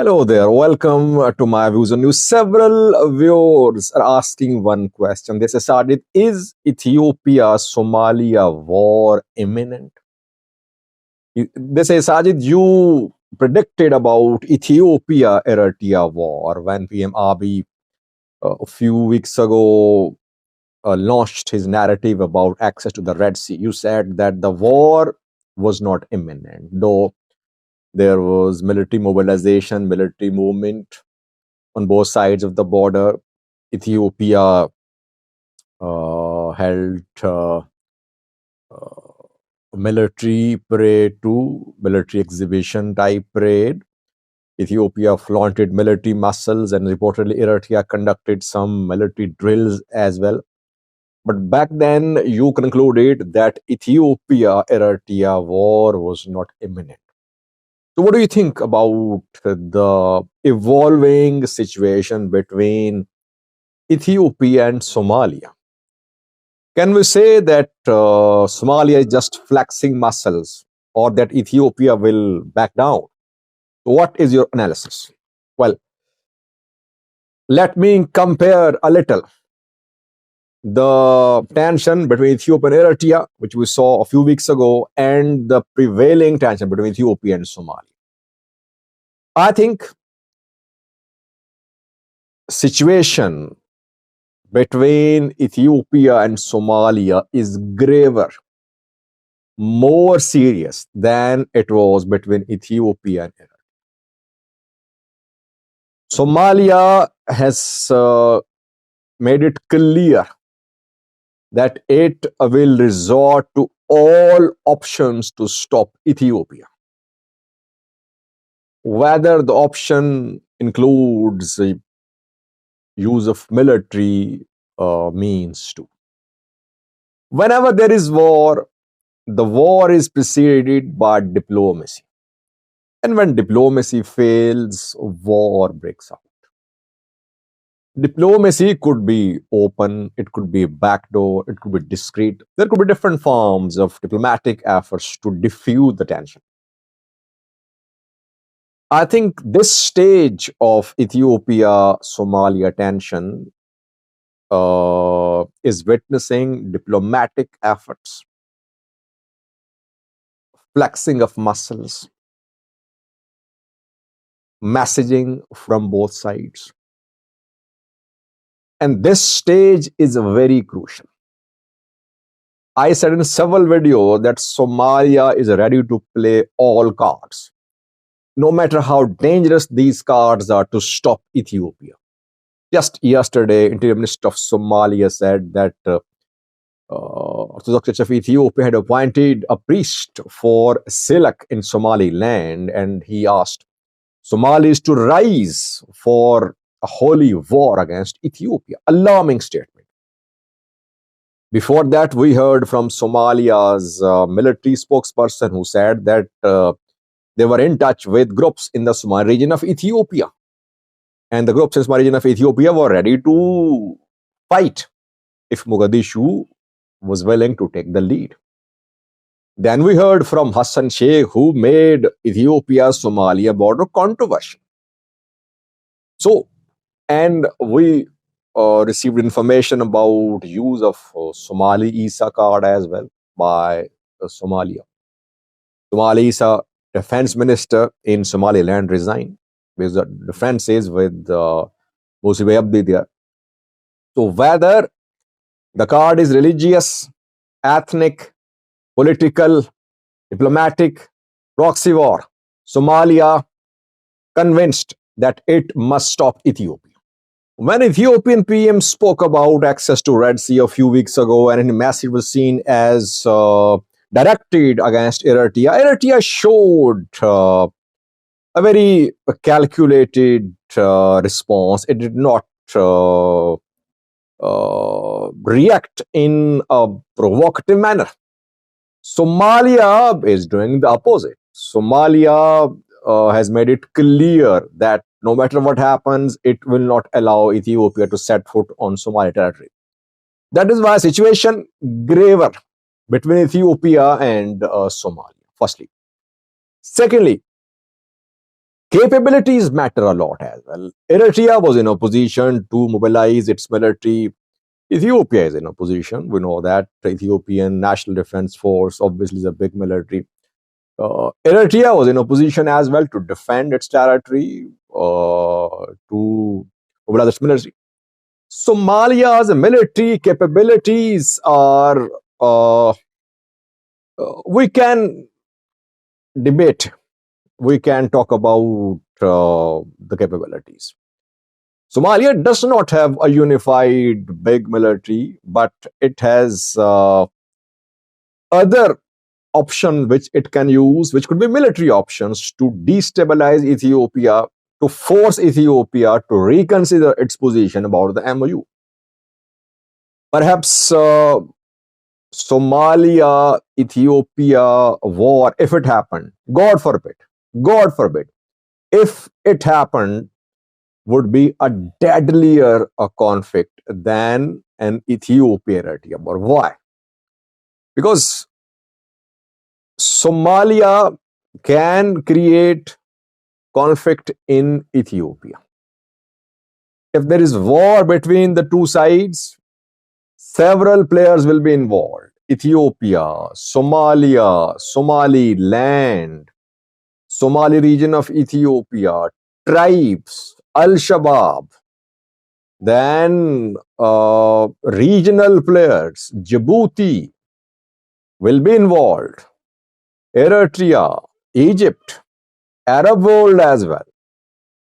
Hello there, welcome to my views on news. Several viewers are asking one question. They say, Sajid, is Ethiopia-Somalia war imminent? They say, Sajid, you predicted about Ethiopia-Eritrea war when PM Abiy a few weeks ago launched his narrative about access to the Red Sea. You said that the war was not imminent, though there was military mobilization, military movement on both sides of the border. Ethiopia held military parade too, military exhibition type parade. Ethiopia flaunted military muscles, and reportedly Eritrea conducted some military drills as well. But back then, you concluded that Ethiopia-Eritrea war was not imminent. So, what do you think about the evolving situation between Ethiopia and Somalia? Can we say that Somalia is just flexing muscles or that Ethiopia will back down? What is your analysis? Well, let me compare a little the tension between Ethiopia and Eritrea, which we saw a few weeks ago, and the prevailing tension between Ethiopia and Somalia. I think situation between Ethiopia and Somalia is graver, more serious than it was between Ethiopia and Eritrea. Somalia has made it clear that it will resort to all options to stop Ethiopia. Whether the option includes the use of military means too. Whenever there is war, the war is preceded by diplomacy. And when diplomacy fails, war breaks out. Diplomacy could be open, it could be backdoor, it could be discreet. There could be different forms of diplomatic efforts to diffuse the tension. I think this stage of Ethiopia-Somalia tension is witnessing diplomatic efforts, flexing of muscles, messaging from both sides. And this stage is very crucial. I said in several videos that Somalia is ready to play all cards, no matter how dangerous these cards are, to stop Ethiopia. Just yesterday, Interior Minister of Somalia said that Orthodox Church of Ethiopia had appointed a priest for Silak in Somaliland, and he asked Somalis to rise for a holy war against Ethiopia. Alarming statement. Before that, we heard from Somalia's military spokesperson who said that they were in touch with groups in the Somali region of Ethiopia. And the groups in the Somali region of Ethiopia were ready to fight if Mogadishu was willing to take the lead. Then we heard from Hassan Sheikh, who made Ethiopia-Somalia border controversial. So, and we received information about use of Somali Isa card as well by Somalia. Somali Isa defense minister in Somaliland resigned because the defense is with Musibe Abdi there. So whether the card is religious, ethnic, political, diplomatic, proxy war, Somalia convinced that it must stop Ethiopia. When Ethiopian PM spoke about access to Red Sea a few weeks ago, and his message was seen as directed against Eritrea, Eritrea showed a very calculated response. It did not react in a provocative manner. Somalia is doing the opposite. Somalia has made it clear that no matter what happens, it will not allow Ethiopia to set foot on Somali territory. That is why situation graver between Ethiopia and Somalia, firstly. Secondly, Capabilities matter a lot as well. Eritrea was in a position to mobilize its military. Ethiopia is in a position. We know that the Ethiopian National Defense Force obviously is a big military. Eritrea was in a position as well to defend its territory, to mobilize its military. Somalia's military capabilities are, we can debate, we can talk about the capabilities. Somalia does not have a unified big military, but it has other option which it can use, which could be military options to destabilize Ethiopia, to force Ethiopia to reconsider its position about the MOU. Perhaps Somalia Ethiopia war, if it happened, God forbid, if it happened, would be a deadlier conflict than an Ethiopia war. Why? Because Somalia can create conflict in Ethiopia. If there is war between the two sides, several players will be involved. Ethiopia, Somalia, Somaliland, Somali region of Ethiopia, tribes, Al-Shabaab, then regional players, Djibouti will be involved, Eritrea, Egypt, Arab world as well.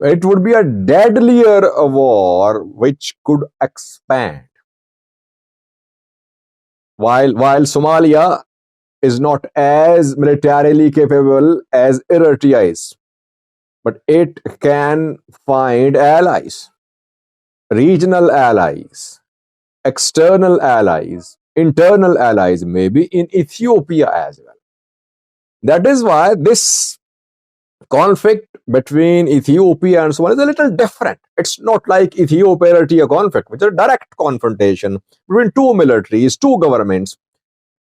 It would be a deadlier war which could expand. While Somalia is not as militarily capable as Eritrea is, but it can find allies, regional allies, external allies, internal allies, maybe in Ethiopia as well. That is why this conflict between Ethiopia and Somalia is a little different. It's not like Ethiopia-Eritrea conflict, which is a direct confrontation between two militaries, two governments.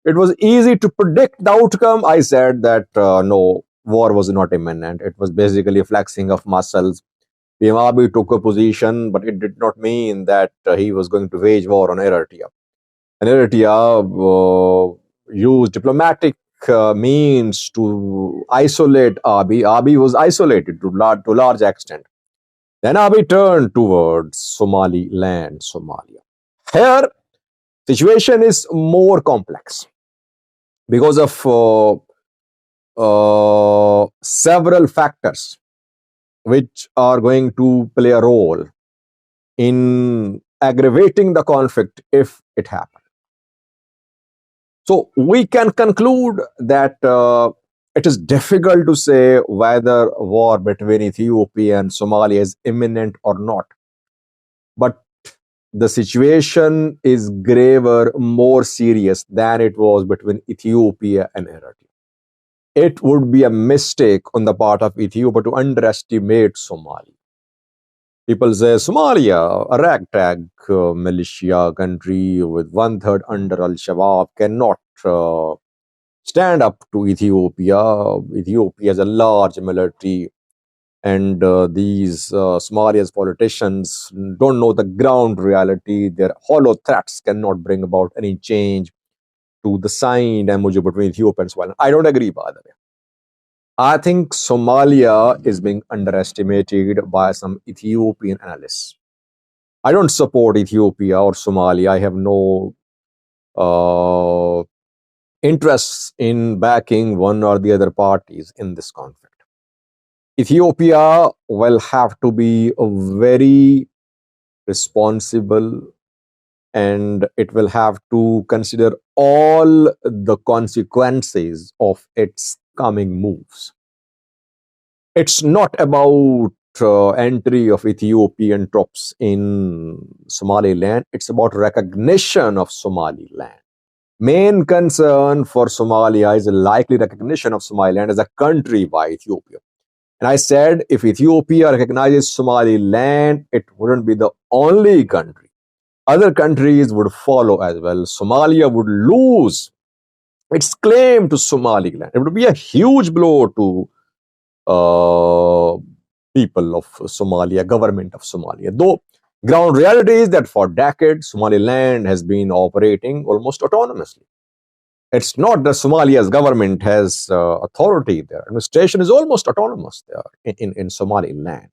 It was easy to predict the outcome. I said that no, war was not imminent. It was basically a flexing of muscles. Abiy took a position, but it did not mean that he was going to wage war on Eritrea. And Eritrea used diplomatic means to isolate Abiy. Abiy was isolated to large extent. Then Abiy turned towards Somaliland, Somalia. Here, situation is more complex because of several factors which are going to play a role in aggravating the conflict if it happens. So we can conclude that it is difficult to say whether war between Ethiopia and Somalia is imminent or not. But the situation is graver, more serious than it was between Ethiopia and Eritrea. It would be a mistake on the part of Ethiopia to underestimate Somalia. People say Somalia, a ragtag militia country with 1/3 under Al-Shabaab, cannot stand up to Ethiopia. Ethiopia has a large military, and these Somalia's politicians don't know the ground reality. Their hollow threats cannot bring about any change to the signed MOU between Ethiopia and Somalia. I don't agree, by the way. I think Somalia is being underestimated by some Ethiopian analysts. I don't support Ethiopia or Somalia. I have no interests in backing one or the other parties in this conflict. Ethiopia will have to be a very responsible, and it will have to consider all the consequences of its coming moves. It's not about entry of Ethiopian troops in Somaliland. It's about recognition of Somaliland. Main concern for Somalia is a likely recognition of Somaliland as a country by Ethiopia. And I said, if Ethiopia recognizes Somaliland, it wouldn't be the only country. Other countries would follow as well. Somalia would lose its claim to Somaliland. It would be a huge blow to people of Somalia, government of Somalia. Though ground reality is that for decades, Somaliland has been operating almost autonomously. It's not that Somalia's government has authority there. Administration is almost autonomous there in Somaliland.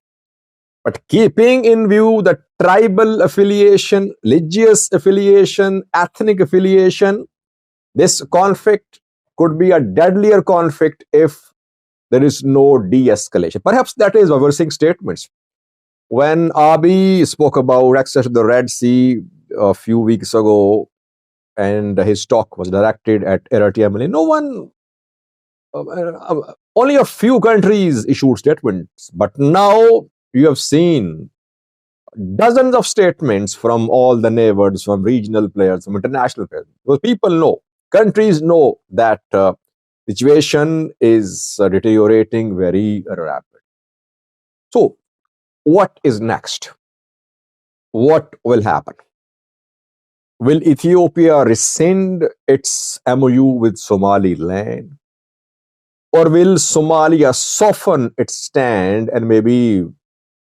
But keeping in view the tribal affiliation, religious affiliation, ethnic affiliation, this conflict could be a deadlier conflict if there is no de-escalation. Perhaps that is why we're seeing statements. When Abiy spoke about access to the Red Sea a few weeks ago, and his talk was directed at Ethiopia-Somalia, no one, only a few countries issued statements. But now you have seen dozens of statements from all the neighbors, from regional players, from international players. Because people know, countries know that situation is deteriorating very rapidly. So, what is next? What will happen? Will Ethiopia rescind its MOU with Somaliland? Or will Somalia soften its stand and maybe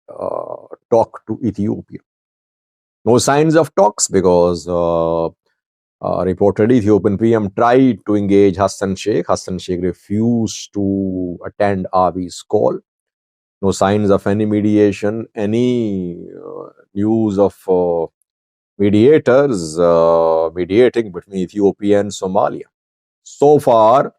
talk to Ethiopia? No signs of talks because reportedly Ethiopian PM tried to engage Hassan Sheikh. Hassan Sheikh refused to attend Abiy's call. No signs of any mediation, any news of mediators mediating between Ethiopia and Somalia. So far,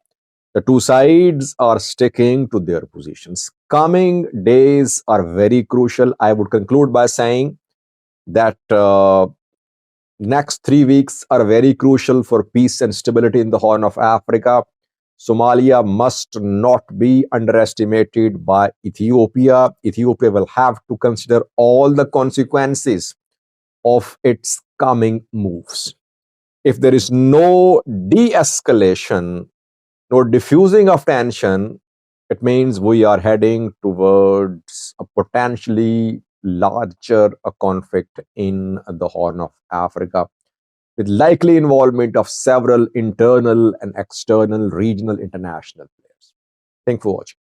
the two sides are sticking to their positions. Coming days are very crucial. I would conclude by saying that next 3 weeks are very crucial for peace and stability in the Horn of Africa. Somalia must not be underestimated by Ethiopia. Ethiopia will have to consider all the consequences of its coming moves. If there is no de-escalation, no diffusing of tension, it means we are heading towards a potentially larger conflict in the Horn of Africa, with likely involvement of several internal and external, regional, international players. Thank you for watching.